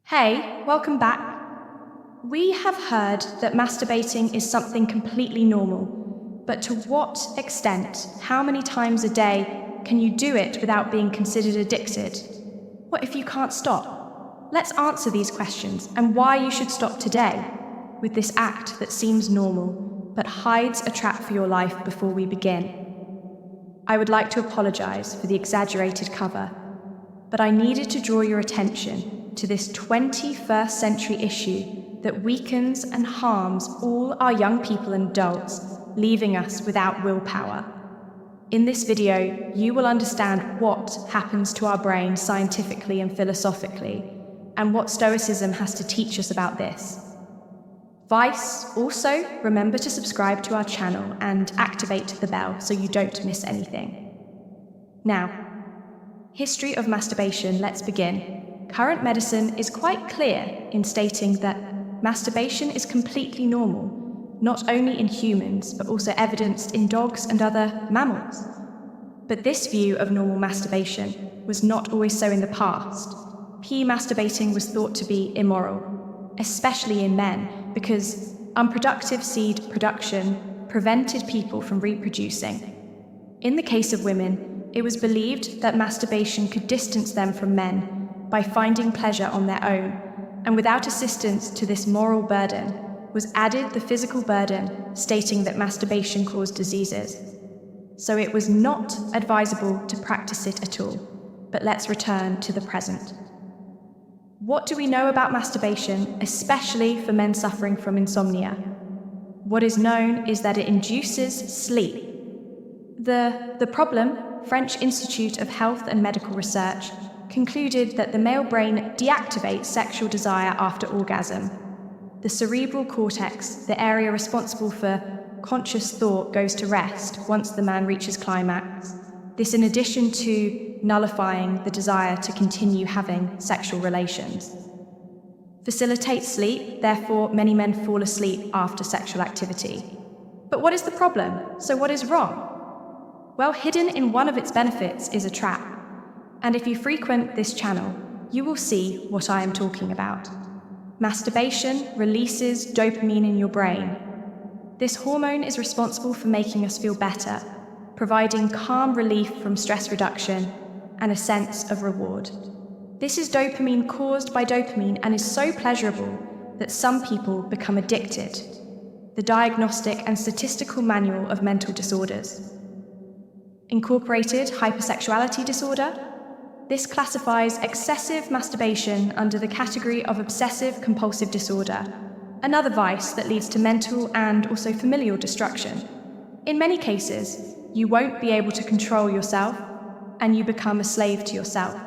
Hey, welcome back. We have heard that masturbating is something completely normal, but to what extent, how many times a day can you do it without being considered addicted? What if you can't stop? Let's answer these questions and why you should stop today with this act that seems normal, but hides a trap for your life before we begin. I would like to apologize for the exaggerated cover, but I needed to draw your attention to this 21st century issue that weakens and harms all our young people and adults, leaving us without willpower. In this video, you will understand what happens to our brain scientifically and philosophically, and what Stoicism has to teach us about this. Vice, also remember to subscribe to our channel and activate the bell so you don't miss anything. Now, history of masturbation, let's begin. Current medicine is quite clear in stating that masturbation is completely normal, not only in humans, but also evidenced in dogs and other mammals. But this view of normal masturbation was not always so in the past. Masturbating was thought to be immoral, especially in men, because unproductive seed production prevented people from reproducing. In the case of women, it was believed that masturbation could distance them from men by finding pleasure on their own, and without assistance to this moral burden was added the physical burden stating that masturbation caused diseases. So it was not advisable to practice it at all. But let's return to the present. What do we know about masturbation, especially for men suffering from insomnia? What is known is that it induces sleep. The problem, French Institute of Health and Medical Research, concluded that the male brain deactivates sexual desire after orgasm. The cerebral cortex, the area responsible for conscious thought, goes to rest once the man reaches climax. This in addition to nullifying the desire to continue having sexual relations. Facilitates sleep, therefore many men fall asleep after sexual activity. But what is the problem? So what is wrong? Well, hidden in one of its benefits is a trap. And if you frequent this channel, you will see what I am talking about. Masturbation releases dopamine in your brain. This hormone is responsible for making us feel better, providing calm relief from stress reduction and a sense of reward. This is dopamine caused by dopamine and is so pleasurable that some people become addicted. The Diagnostic and Statistical Manual of Mental Disorders. Incorporated hypersexuality disorder. This classifies excessive masturbation under the category of obsessive-compulsive disorder, another vice that leads to mental and also familial destruction. In many cases, you won't be able to control yourself, and you become a slave to yourself,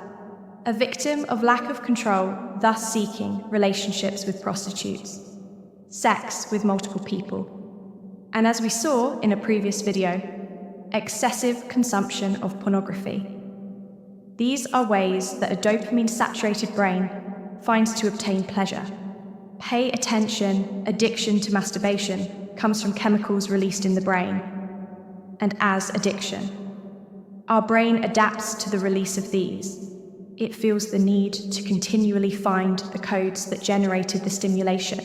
a victim of lack of control, thus seeking relationships with prostitutes, sex with multiple people, and as we saw in a previous video, excessive consumption of pornography. These are ways that a dopamine-saturated brain finds to obtain pleasure. Pay attention, addiction to masturbation comes from chemicals released in the brain, and as addiction. Our brain adapts to the release of these. It feels the need to continually find the codes that generated the stimulation.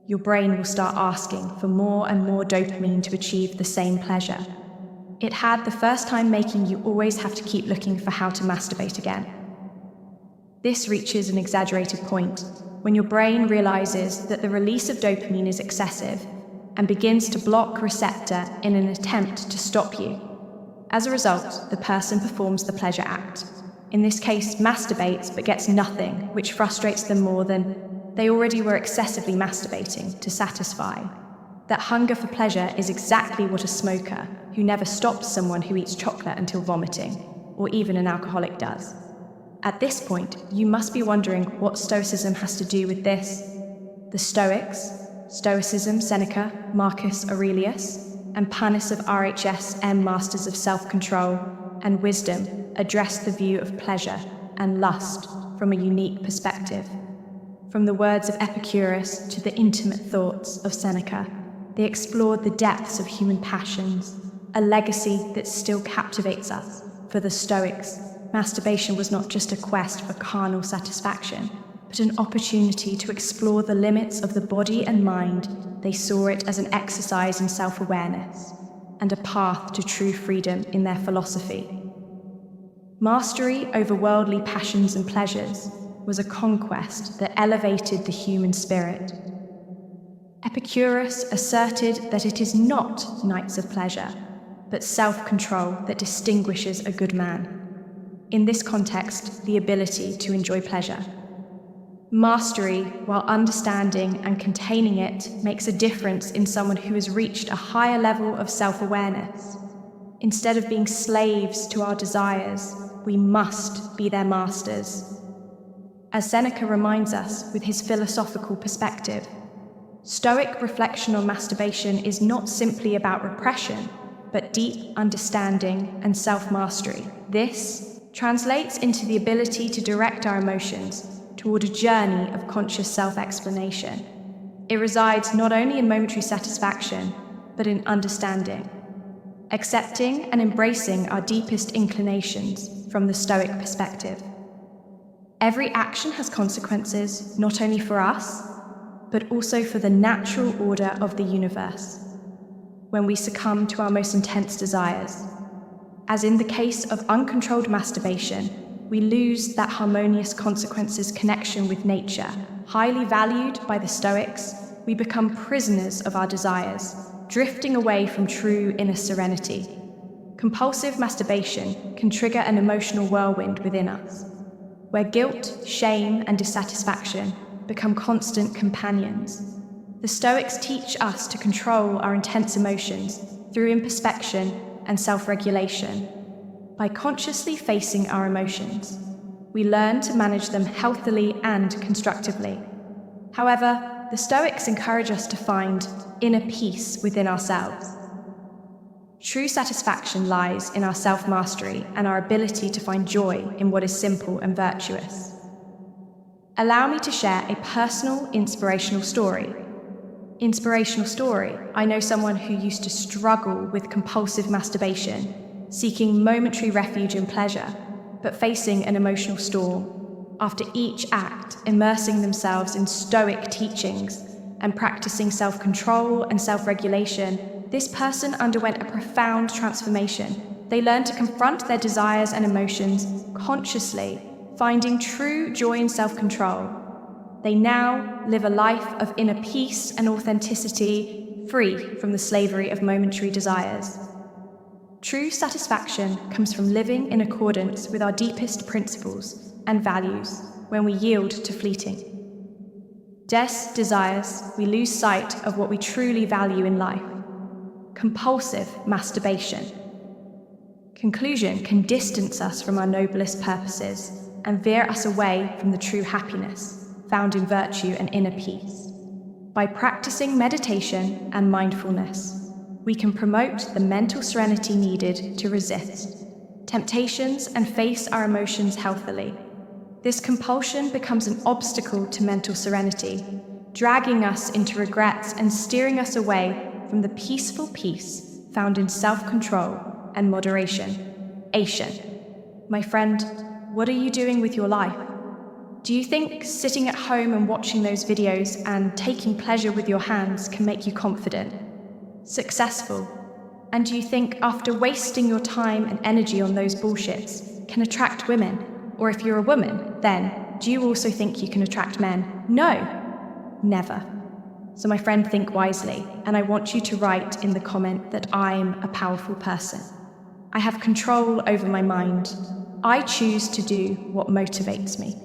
Your brain will start asking for more and more dopamine to achieve the same pleasure. It had the first time making you always have to keep looking for how to masturbate again. This reaches an exaggerated point when your brain realizes that the release of dopamine is excessive and begins to block receptor in an attempt to stop you. As a result, the person performs the pleasure act. In this case, masturbates but gets nothing, which frustrates them more than they already were excessively masturbating to satisfy. That hunger for pleasure is exactly what a smoker who never stops someone who eats chocolate until vomiting, or even an alcoholic does. At this point, you must be wondering what Stoicism has to do with this. The Stoics, Stoicism, Seneca, Marcus Aurelius, and Panis of RHS M. Masters of Self-Control and Wisdom address the view of pleasure and lust from a unique perspective. From the words of Epicurus to the intimate thoughts of Seneca, they explored the depths of human passions, a legacy that still captivates us. For the Stoics, masturbation was not just a quest for carnal satisfaction, but an opportunity to explore the limits of the body and mind, they saw it as an exercise in self-awareness and a path to true freedom in their philosophy. Mastery over worldly passions and pleasures was a conquest that elevated the human spirit. Epicurus asserted that it is not nights of pleasure, but self-control that distinguishes a good man. In this context, the ability to enjoy pleasure. Mastery, while understanding and containing it, makes a difference in someone who has reached a higher level of self-awareness. Instead of being slaves to our desires, we must be their masters. As Seneca reminds us with his philosophical perspective, Stoic reflection on masturbation is not simply about repression, but deep understanding and self-mastery. This translates into the ability to direct our emotions toward a journey of conscious self-explanation. It resides not only in momentary satisfaction, but in understanding, accepting and embracing our deepest inclinations from the Stoic perspective. Every action has consequences, not only for us, but also for the natural order of the universe. When we succumb to our most intense desires, as in the case of uncontrolled masturbation, we lose that harmonious consequences connection with nature. Highly valued by the Stoics, we become prisoners of our desires, drifting away from true inner serenity. Compulsive masturbation can trigger an emotional whirlwind within us, where guilt, shame, and dissatisfaction become constant companions. The Stoics teach us to control our intense emotions through introspection and self-regulation. By consciously facing our emotions, we learn to manage them healthily and constructively. However, the Stoics encourage us to find inner peace within ourselves. True satisfaction lies in our self-mastery and our ability to find joy in what is simple and virtuous. Allow me to share a personal, inspirational story. I know someone who used to struggle with compulsive masturbation, seeking momentary refuge in pleasure, but facing an emotional storm. After each act, immersing themselves in Stoic teachings and practicing self-control and self-regulation, this person underwent a profound transformation. They learned to confront their desires and emotions consciously, finding true joy and self-control. They now live a life of inner peace and authenticity, free from the slavery of momentary desires. True satisfaction comes from living in accordance with our deepest principles and values when we yield to fleeting desires, we lose sight of what we truly value in life. Compulsive masturbation. Conclusion can distance us from our noblest purposes and veer us away from the true happiness found in virtue and inner peace. By practicing meditation and mindfulness, we can promote the mental serenity needed to resist temptations and face our emotions healthily. This compulsion becomes an obstacle to mental serenity, dragging us into regrets and steering us away from the peaceful peace found in self-control and moderation. My friend, what are you doing with your life? Do you think sitting at home and watching those videos and taking pleasure with your hands can make you confident, successful? And do you think after wasting your time and energy on those bullshits can attract women? Or if you're a woman, then do you also think you can attract men? No, never. So my friend, think wisely, and I want you to write in the comment that I'm a powerful person. I have control over my mind. I choose to do what motivates me.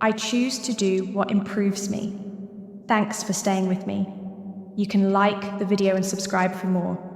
I choose to do what improves me. Thanks for staying with me. You can like the video and subscribe for more.